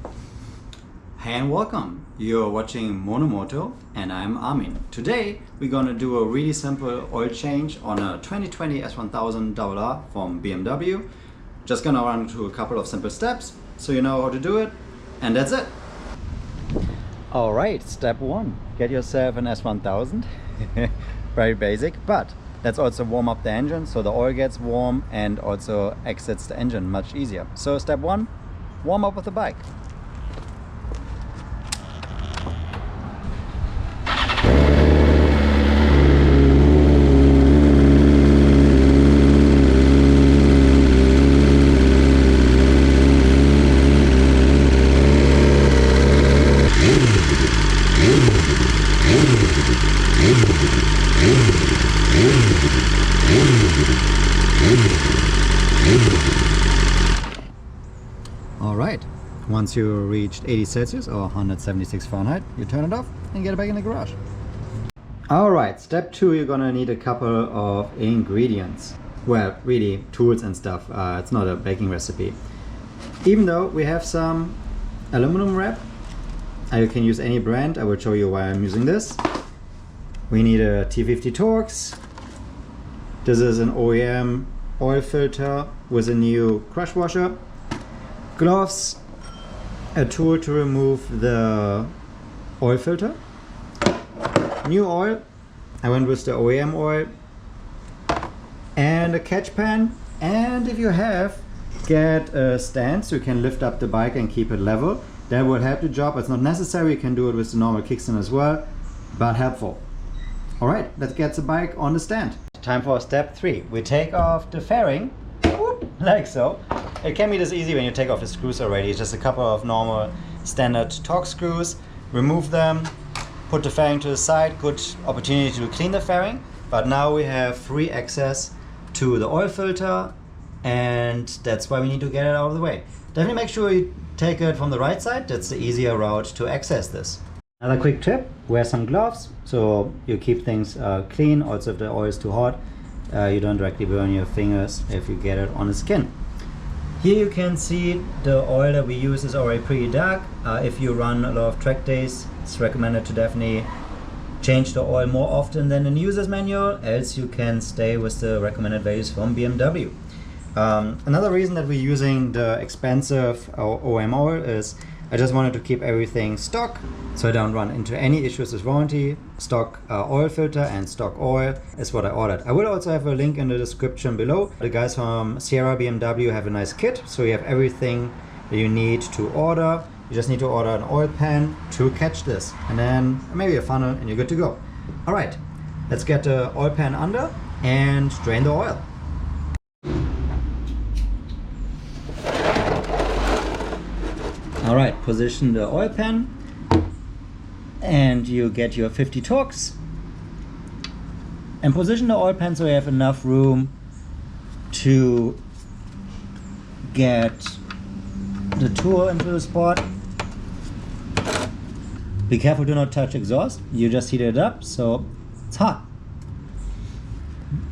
Hey and welcome! You're watching Monomoto and I'm Armin. Today we're gonna do a really simple oil change on a 2020 S1000 RR from BMW. Just gonna run through a couple of simple steps so you know how to do it, and that's it. Alright, step one. Get yourself an S1000. Very basic, but let's also warm up the engine so the oil gets warm and also exits the engine much easier. So step one, warm up with the bike. Alright, once you reached 80 Celsius or 176 Fahrenheit, you turn it off and get it back in the garage. Alright, step two, you're gonna need a couple of ingredients. Well, really, tools and stuff. It's not a baking recipe. Even though we have some aluminum wrap, you can use any brand. I will show you why I'm using this. We need a T50 Torx. This is an OEM oil filter with a new crush washer. Gloves, a tool to remove the oil filter, new oil, I went with the OEM oil, and a catch pan, and if you have, get a stand so you can lift up the bike and keep it level. That will help the job. It's not necessary, you can do it with the normal kickstand as well, but helpful. Alright, let's get the bike on the stand. Time for step three. We take off the fairing, whoop, like so. It can be this easy when you take off the screws already. It's just a couple of normal standard Torx screws. Remove them, put the fairing to the side. Good opportunity to clean the fairing. But now we have free access to the oil filter, and that's why we need to get it out of the way. Definitely make sure you take it from the right side. That's the easier route to access this. Another quick tip, wear some gloves so you keep things clean. Also, if the oil is too hot, you don't directly burn your fingers if you get it on the skin. Here you can see the oil that we use is already pretty dark. If you run a lot of track days, it's recommended to definitely change the oil more often than in user's manual, else you can stay with the recommended values from BMW. Another reason that we're using the expensive OEM oil is I just wanted to keep everything stock so I don't run into any issues with warranty. Stock oil filter and stock oil is what I ordered. I will also have a link in the description below. The guys from Sierra BMW have a nice kit, so you have everything that you need to order. You just need to order an oil pan to catch this, and then maybe a funnel and you're good to go. Alright, let's get the oil pan under and drain the oil. Alright, position the oil pan and you get your 50 Torx and position the oil pan so you have enough room to get the tool into the spot. Be careful, do not touch exhaust, you just heat it up so it's hot.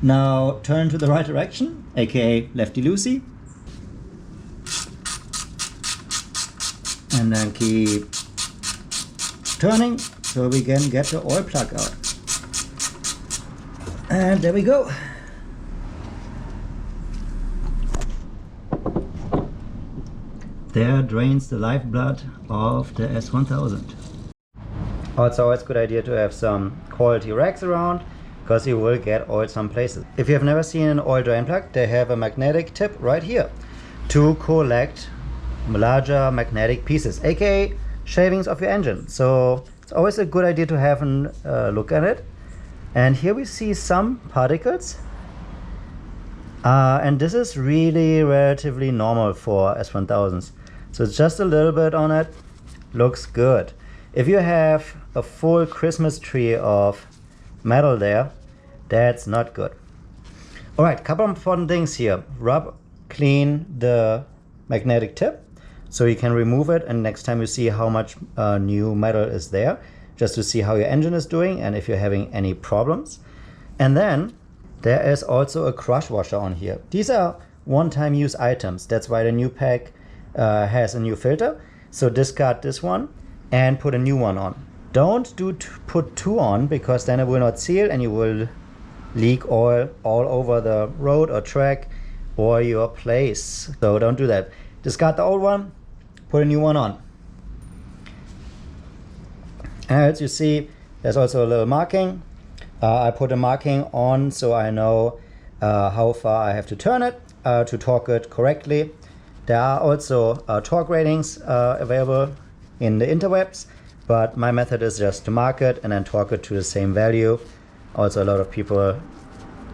Now turn to the right direction, aka lefty-loosey. And then keep turning so we can get the oil plug out. And there we go. There drains the lifeblood of the S1000. Also, it's a good idea to have some quality racks around, because you will get oil some places. If you have never seen an oil drain plug, they have a magnetic tip right here to collect larger magnetic pieces, aka shavings of your engine. So it's always a good idea to have a look at it. And here we see some particles, and this is really relatively normal for S1000s. So it's just a little bit on it, looks good. If you have a full Christmas tree of metal there, that's not good. Alright, couple of important things here. Rub clean the magnetic tip so you can remove it, and next time you see how much new metal is there, just to see how your engine is doing and if you're having any problems. And then there is also a crush washer on here. These are one-time use items. That's why the new pack has a new filter. So discard this one and put a new one on. Don't put two on, because then it will not seal and you will leak oil all over the road or track or your place. So don't do that. Discard the old one, put a new one on. As you see, there's also a little marking. I put a marking on so I know how far I have to turn it to torque it correctly. There are also torque ratings available in the interwebs, but my method is just to mark it and then torque it to the same value. Also, a lot of people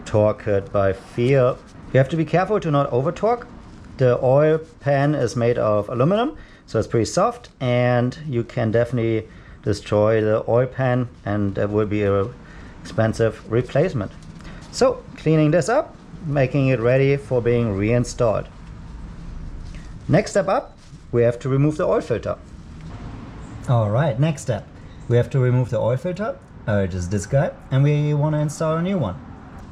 torque it by feel. You have to be careful to not over torque. The oil pan is made of aluminum, so it's pretty soft, and you can definitely destroy the oil pan, and there will be an expensive replacement. So cleaning this up, making it ready for being reinstalled. Next step up, we have to remove the oil filter. All right, next step, we have to remove the oil filter, just this guy, and we want to install a new one.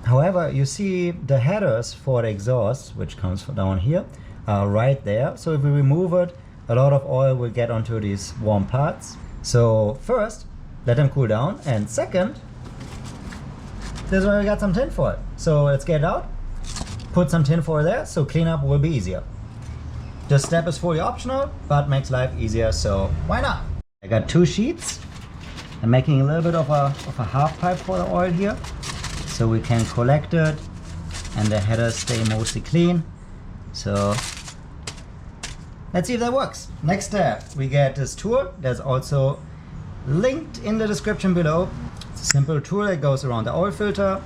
However, you see the headers for the exhaust, which comes down here, are right there. So if we remove it, a lot of oil will get onto these warm parts. So first, let them cool down, and second, this is where we got some tin foil. So let's get it out, put some tin foil there, so cleanup will be easier. This step is fully optional, but makes life easier, so why not? I got two sheets. I'm making a little bit of a half pipe for the oil here, so we can collect it and the headers stay mostly clean. So let's see if that works. Next step, we get this tool. There's also linked in the description below. It's a simple tool that goes around the oil filter,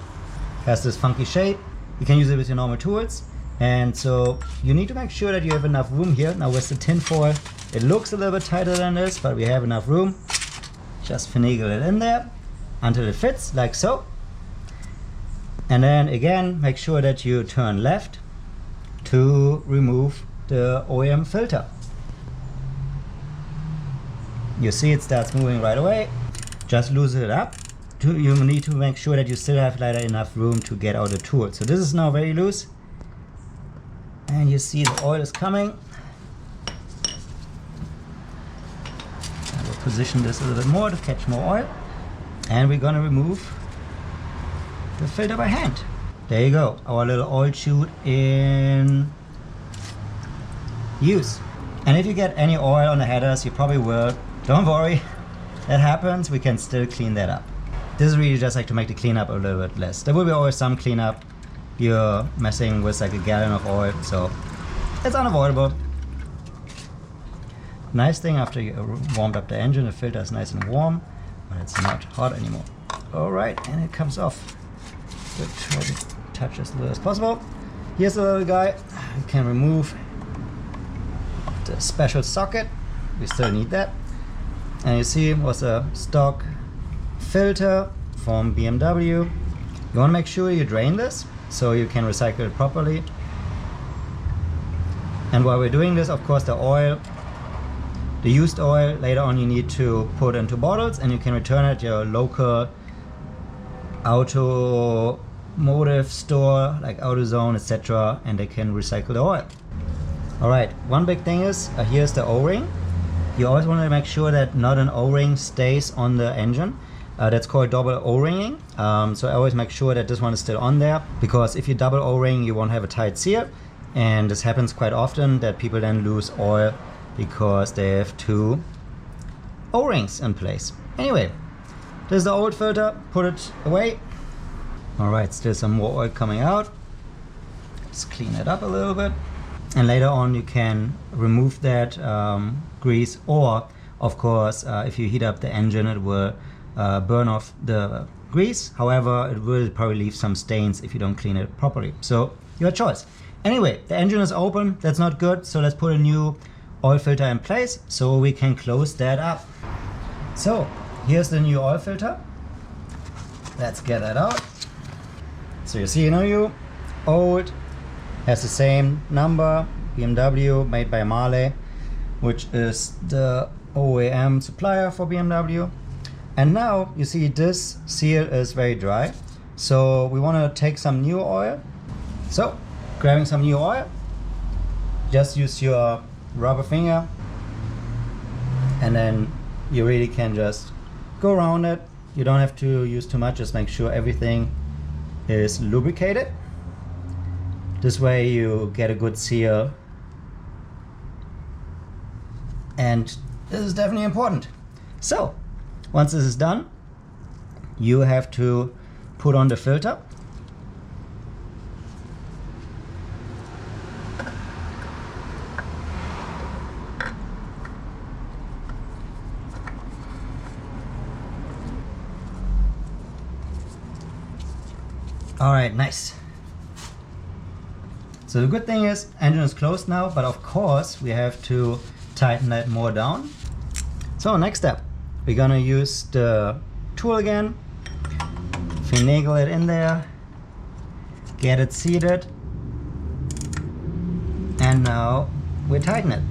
has this funky shape. You can use it with your normal tools. And so you need to make sure that you have enough room here. Now with the tin foil, it looks a little bit tighter than this, but we have enough room. Just finagle it in there until it fits, like so. And then again, make sure that you turn left to remove the OEM filter. You see it starts moving right away. Just loosen it up. You need to make sure that you still have enough room to get out the tool. So this is now very loose. And you see the oil is coming. I will position this a little bit more to catch more oil. And we're gonna remove the filter by hand. There you go, our little oil chute in use. And if you get any oil on the headers, you probably will. Don't worry, that happens. We can still clean that up. This is really just like to make the cleanup a little bit less. There will be always some cleanup. You're messing with like a gallon of oil, so it's unavoidable. Nice thing, after you warmed up the engine, the filter is nice and warm, but it's not hot anymore. All right, and it comes off. We'll try to touch as little as possible. Here's the little guy. You can remove the special socket. We still need that. And you see it was a stock filter from BMW. You want to make sure you drain this so you can recycle it properly. And while we're doing this, of course, the oil, the used oil, later on you need to put into bottles, and you can return it at your local automotive store like AutoZone, etc., and they can recycle the oil. Alright, one big thing is, here's the O-ring. You always want to make sure that not an O-ring stays on the engine. That's called double O-ringing. So I always make sure that this one is still on there, because if you double O-ring, you won't have a tight seal. And this happens quite often, that people then lose oil because they have two O-rings in place. Anyway, this is the old filter, put it away. Alright, still some more oil coming out. Let's clean it up a little bit. And later on you can remove that grease, or of course if you heat up the engine, it will burn off the grease. However, it will probably leave some stains if you don't clean it properly. So your choice. Anyway, the engine is open, that's not good, so let's put a new oil filter in place so we can close that up. So here's the new oil filter. Let's get that out. So you see, new, old, has the same number, BMW, made by Marley, which is the OEM supplier for BMW. And now you see this seal is very dry, so we want to take some new oil. So grabbing some new oil, just use your rubber finger and then you really can just go around it. You don't have to use too much, just make sure everything is lubricated. This way you get a good seal, and this is definitely important. So once this is done, you have to put on the filter. All right, nice. So the good thing is engine is closed now, but of course we have to tighten that more down. So next step, we're gonna use the tool again, finagle it in there, get it seated, and now we tighten it.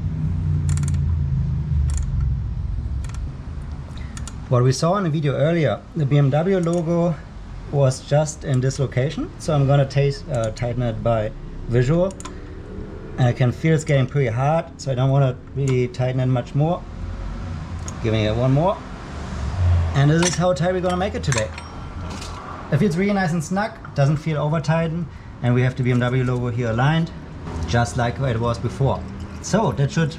What we saw in the video earlier, the BMW logo was just in this location, so I'm gonna tighten it by visual, and I can feel it's getting pretty hard, so I don't want to really tighten it much more. Giving it one more, and this is how tight we're gonna make it today. It feels really nice and snug, doesn't feel over tightened, and we have the BMW logo here aligned just like it was before. So that should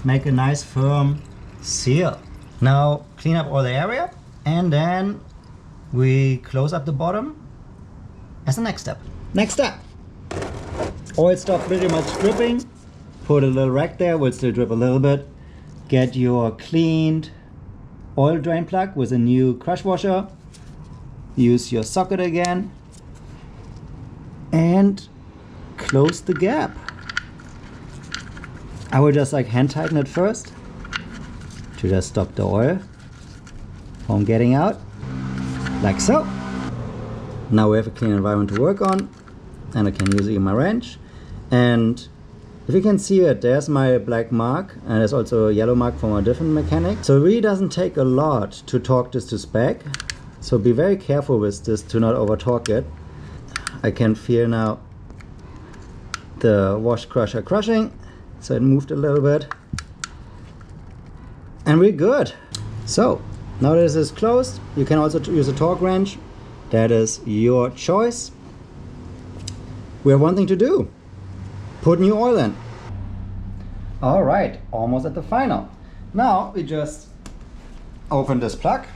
make a nice firm seal. Now clean up all the area, and then we close up the bottom as the next step. Next step, oil stop pretty much dripping. Put a little rag there, will still drip a little bit. Get your cleaned oil drain plug with a new crush washer. Use your socket again and close the gap. I will just like hand tighten it first to just stop the oil from getting out. Like so. Now we have a clean environment to work on, and I can use it in my wrench. And if you can see it, there's my black mark, and there's also a yellow mark from a different mechanic. So it really doesn't take a lot to torque this to spec. So be very careful with this to not over torque it. I can feel now the wash crusher crushing, so it moved a little bit. And we're good. So now that this is closed, you can also use a torque wrench. That is your choice. We have one thing to do. Put new oil in. All right, almost at the final. Now we just open this plug,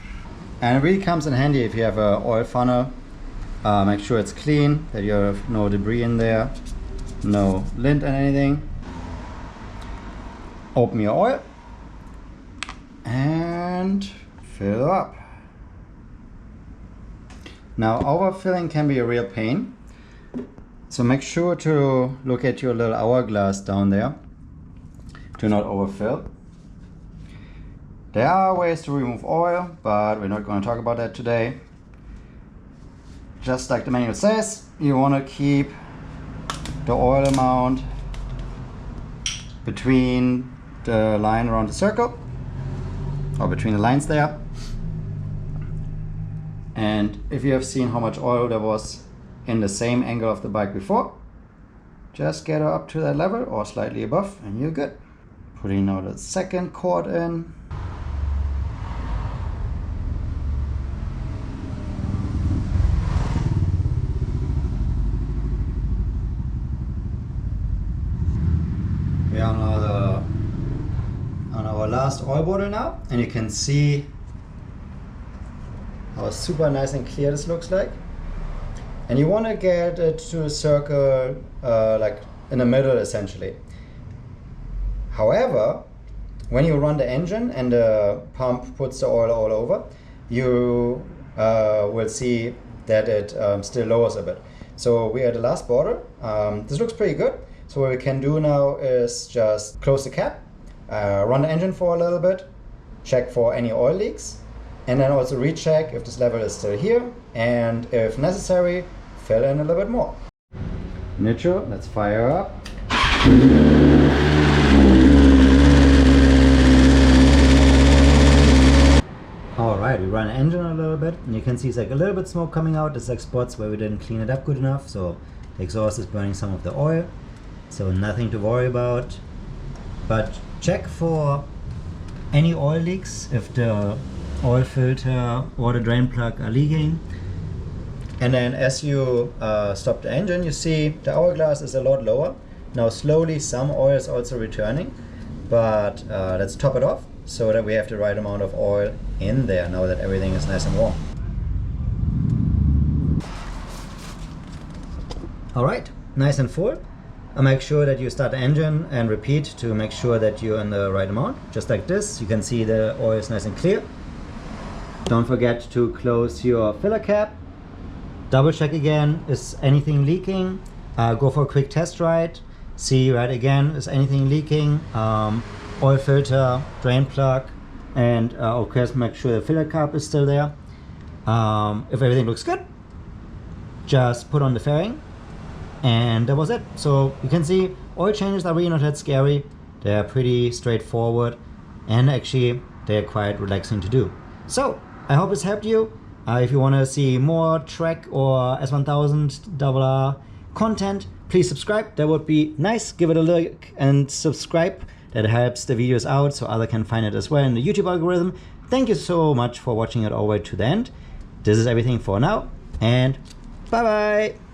and it really comes in handy if you have an oil funnel. Make sure it's clean, that you have no debris in there, no lint and anything. Open your oil and fill up. Now overfilling can be a real pain, so make sure to look at your little hourglass down there to not overfill. There are ways to remove oil, but we're not going to talk about that today. Just like the manual says, you want to keep the oil amount between the line around the circle, or between the lines there. And if you have seen how much oil there was in the same angle of the bike before, just get her up to that level or slightly above and you're good. Putting now the second quart in. We are on our last oil bottle now, and you can see how super nice and clear this looks like. And you want to get it to a circle like in the middle essentially. However, when you run the engine and the pump puts the oil all over, you will see that it still lowers a bit. So we are at the last bottle. This looks pretty good. So what we can do now is just close the cap, run the engine for a little bit, check for any oil leaks, and then also recheck if this level is still here, and if necessary, fill in a little bit more. Nitro, let's fire up. Alright, we run the engine a little bit, and you can see it's like a little bit smoke coming out. There's like spots where we didn't clean it up good enough, so the exhaust is burning some of the oil. So nothing to worry about, but check for any oil leaks, if the oil filter or the drain plug are leaking. And then as you stop the engine, you see the hourglass is a lot lower. Now slowly some oil is also returning, but let's top it off so that we have the right amount of oil in there now that everything is nice and warm. All right, nice and full. Make sure that you start the engine and repeat to make sure that you're in the right amount. Just like this, you can see the oil is nice and clear. Don't forget to close your filler cap. Double check again, is anything leaking? Go for a quick test ride. See right again, is anything leaking? Oil filter, drain plug, and of course make sure the filler cap is still there. If everything looks good, just put on the fairing. And that was it. So you can see oil changes are really not that scary. They're pretty straightforward, and actually they're quite relaxing to do. So I hope this helped you. If you want to see more Trek or S1000 RR content, please subscribe. That would be nice. Give it a look and subscribe. That helps the videos out so others can find it as well in the YouTube algorithm. Thank you so much for watching it all the way to the end. This is everything for now, and bye bye.